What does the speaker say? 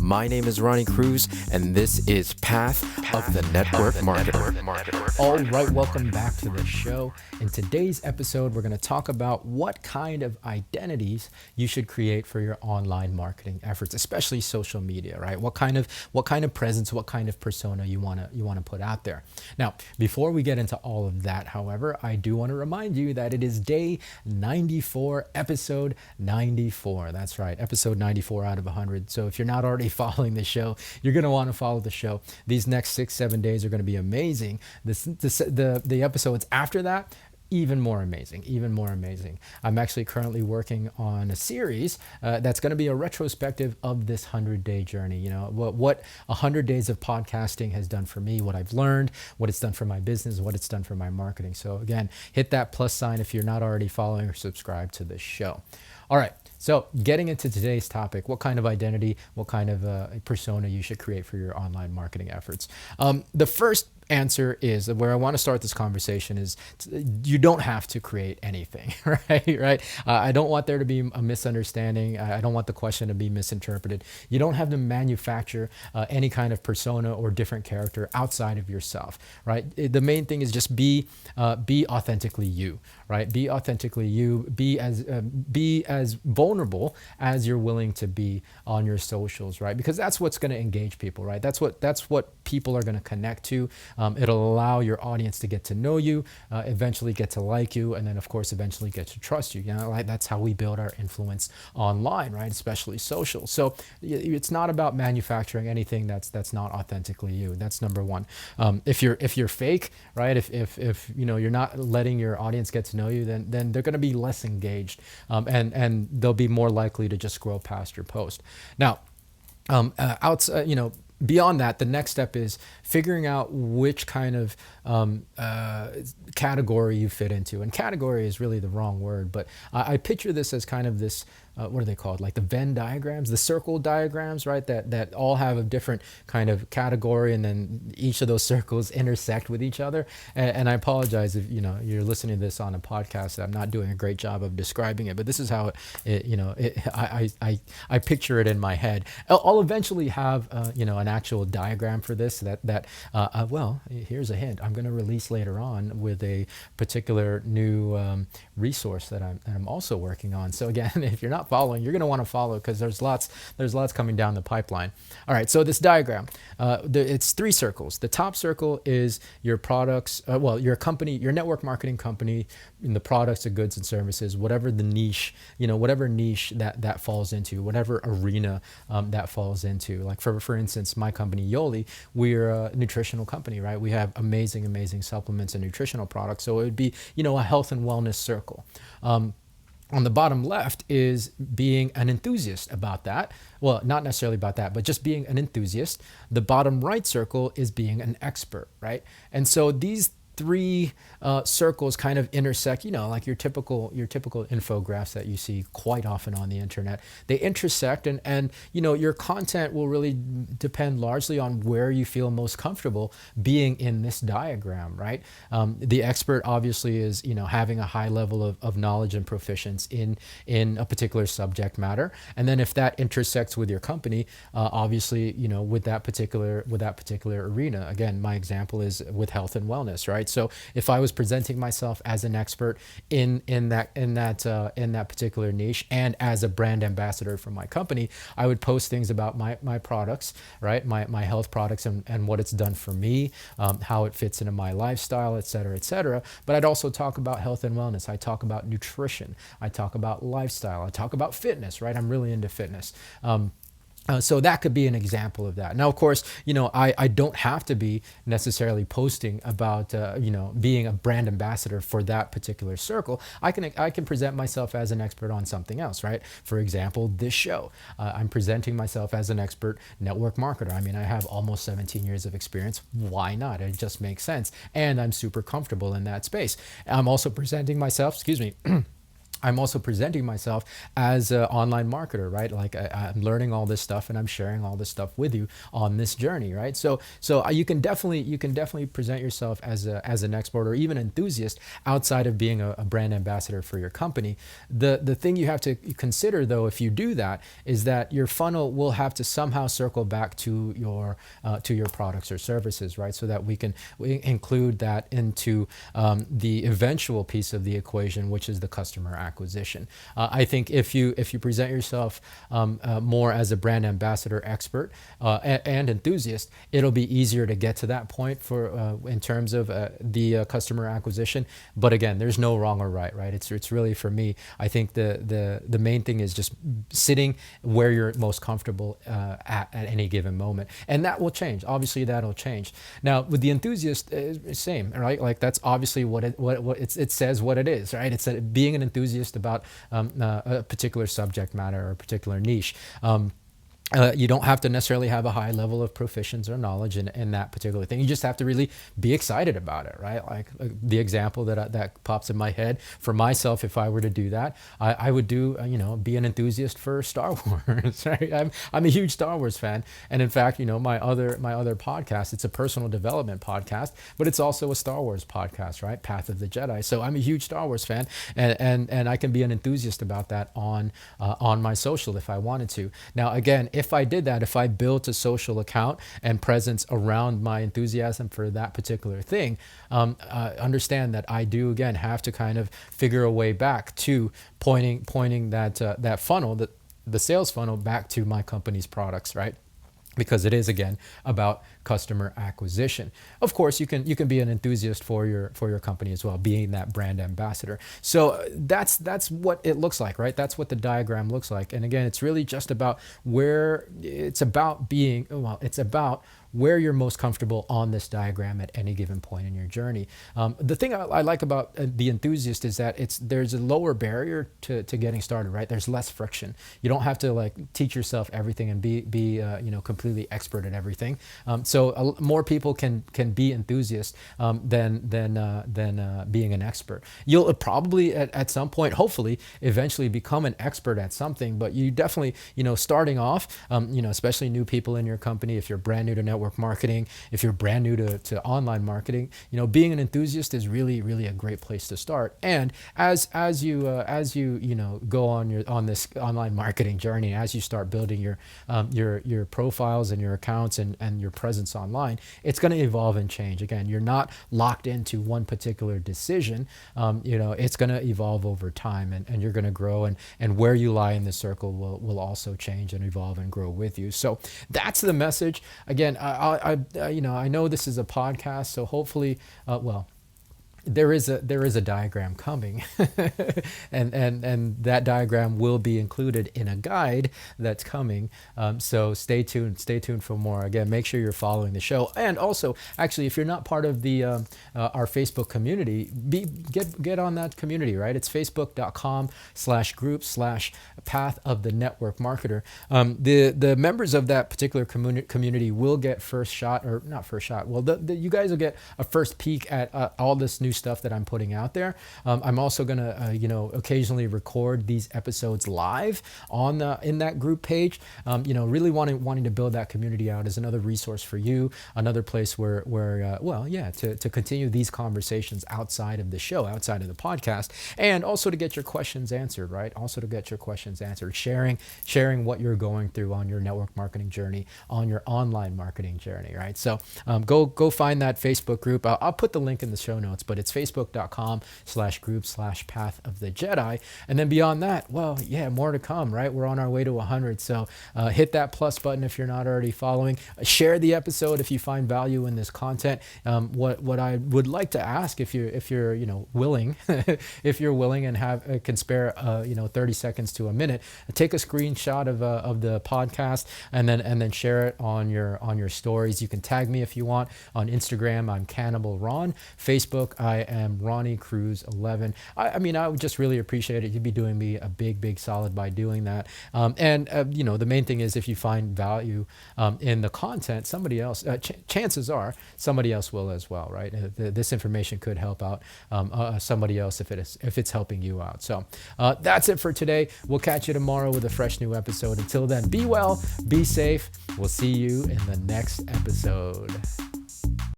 My name is Ronnie Cruz, and this is Path of the Network Marketer. All right, welcome back to the show. In today's episode, we're going to talk about what kind of identities you should create for your online marketing efforts, especially social media, right? What kind of presence, what kind of persona you want to put out there. Now, before we get into all of that, however, I do want to remind you that it is day 94, episode 94. That's right, episode 94 out of 100. So if you're not already following the show, you're going to want to follow the show. These next 6-7 days are going to be amazing. The episodes after that, even more amazing. I'm actually currently working on a series that's going to be a retrospective of this 100-day journey. You know, what 100 days of podcasting has done for me, what I've learned, what it's done for my business, what it's done for my marketing. So again, hit that plus sign if you're not already following or subscribed to this show. All right. So getting into today's topic, what kind of identity, what kind of persona you should create for your online marketing efforts. The first answer is where I want to start this conversation is you don't have to create anything, right? I don't want there to be a misunderstanding. I don't want the question to be misinterpreted. You don't have to manufacture any kind of persona or different character outside of yourself, right? The main thing is just be authentically you, right? Be authentically you. Be as vulnerable as you're willing to be on your socials, right? Because that's what's going to engage people, right? That's what people are going to connect to. It'll allow your audience to get to know you, eventually get to like you, and then of course eventually get to trust you. You know, like that's how we build our influence online, right? Especially social. So it's not about manufacturing anything that's not authentically you. That's number one. If you're fake, right? If you know you're not letting your audience get to know you, then they're going to be less engaged, and they'll be more likely to just scroll past your post. Now, beyond that, the next step is figuring out which kind of category you fit into. And category is really the wrong word, but I picture this as kind of this, what are they called? Like the Venn diagrams, the circle diagrams, right? That all have a different kind of category, and then each of those circles intersect with each other. And I apologize if you're listening to this on a podcast. I'm not doing a great job of describing it, but this is how I picture it in my head. I'll eventually have an actual diagram for this. Well, here's a hint. I'm going to release later on with a particular new resource that I'm also working on. So again, if you're not following, you're going to want to follow because there's lots coming down the pipeline. All right, so this diagram, it's 3 circles. The top circle is your products, your company, your network marketing company, in the products, the goods and services, whatever the niche, whatever niche that falls into, whatever arena that falls into. Like for instance, my company Yoli, we're a nutritional company, right? We have amazing supplements and nutritional products. So it would be, a health and wellness circle. On the bottom left is being an enthusiast about that. Well, not necessarily about that, but just being an enthusiast. The bottom right circle is being an expert, right? And so these 3 circles kind of intersect, like your typical infographics that you see quite often on the internet. They intersect, and your content will really depend largely on where you feel most comfortable being in this diagram, right? The expert obviously is, having a high level of knowledge and proficiency in a particular subject matter. And then if that intersects with your company, obviously, with that particular arena. Again, my example is with health and wellness, right? So if I was presenting myself as an expert in that particular niche and as a brand ambassador for my company, I would post things about my products, right? My health products and what it's done for me, how it fits into my lifestyle, et cetera. But I'd also talk about health and wellness. I talk about nutrition. I talk about lifestyle. I talk about fitness, right? I'm really into fitness. So that could be an example of that. Now, of course, I don't have to be necessarily posting about, being a brand ambassador for that particular circle. I can present myself as an expert on something else, right? For example, this show. I'm presenting myself as an expert network marketer. I mean, I have almost 17 years of experience. Why not? It just makes sense. And I'm super comfortable in that space. I'm also presenting myself, I'm also presenting myself as an online marketer, right? Like I'm learning all this stuff and I'm sharing all this stuff with you on this journey, right? So you can definitely present yourself as an expert or even enthusiast outside of being a brand ambassador for your company. The thing you have to consider though, if you do that, is that your funnel will have to somehow circle back to your products or services, right? So that we include that into the eventual piece of the equation, which is the customer acquisition. I think if you present yourself more as a brand ambassador expert and enthusiast, it'll be easier to get to that point for in terms of the customer acquisition. But again, there's no wrong or right, right? It's really, for me, I think the main thing is just sitting where you're most comfortable at any given moment, and that will change. Obviously, that'll change. Now with the enthusiast, same, right? Like that's obviously what it says what it is, right? It's being an enthusiast about a particular subject matter or a particular niche. You don't have to necessarily have a high level of proficiency or knowledge in that particular thing. You just have to really be excited about it, right? Like the example that pops in my head for myself, if I were to do that, I would do, be an enthusiast for Star Wars, right? I'm a huge Star Wars fan, and in fact, my other podcast, it's a personal development podcast, but it's also a Star Wars podcast, right? Path of the Jedi. So I'm a huge Star Wars fan, and I can be an enthusiast about that on my social if I wanted to. Now, again, if I did that, if I built a social account and presence around my enthusiasm for that particular thing, understand that I do, again, have to kind of figure a way back to pointing that funnel, the sales funnel, back to my company's products, right? Because it is, again, about customer acquisition. Of course, you can be an enthusiast for your company as well, being that brand ambassador. So that's what it looks like, right? That's what the diagram looks like. And again, it's really just about it's about where you're most comfortable on this diagram at any given point in your journey. The thing I like about the enthusiast is that there's a lower barrier to getting started, right? There's less friction. You don't have to like teach yourself everything and be completely expert at everything. So more people can be enthusiasts than being an expert. You'll probably at some point, hopefully, eventually become an expert at something. But you definitely, starting off, especially new people in your company, if you're brand new to network marketing, if you're brand new to online marketing, being an enthusiast is really, really a great place to start. And as you go on this online marketing journey, as you start building your profiles and your accounts and your presence online, it's going to evolve and change. Again, you're not locked into one particular decision. It's going to evolve over time, and you're going to grow, and where you lie in the circle will also change and evolve and grow with you. So that's the message. Again, I know this is a podcast, so hopefully, there is a diagram coming, and that diagram will be included in a guide that's coming. So stay tuned for more. Again, make sure you're following the show, and also, actually, if you're not part of the our Facebook community, get on that community. Right, it's facebook.com/group/path of the network marketer. The members of that particular community will get first shot, or not first shot. Well, you guys will get a first peek at all this new stuff that I'm putting out there. I'm also going to, occasionally record these episodes live in that group page. Really wanting to build that community out as another resource for you, another place where to continue these conversations outside of the show, outside of the podcast, and also to get your questions answered, right? Sharing what you're going through on your network marketing journey, on your online marketing journey, right? So go find that Facebook group. I'll put the link in the show notes, but it's facebook.com/group/path of the Jedi. And then beyond that, more to come, right? We're on our way to 100. So hit that plus button if you're not already following. Share the episode if you find value in this content. What I would like to ask, if you're willing, if you're willing and can spare 30 seconds to a minute, take a screenshot of the podcast and then share it on your stories. You can tag me if you want on Instagram. I'm Cannibal Ron. Facebook, I I am Ronnie Cruz 11. I mean, I would just really appreciate it. You'd be doing me a big solid by doing that. The main thing is if you find value in the content, somebody else, chances are somebody else will as well, right? This information could help out somebody else if it's helping you out. So that's it for today. We'll catch you tomorrow with a fresh new episode. Until then, be well, be safe. We'll see you in the next episode.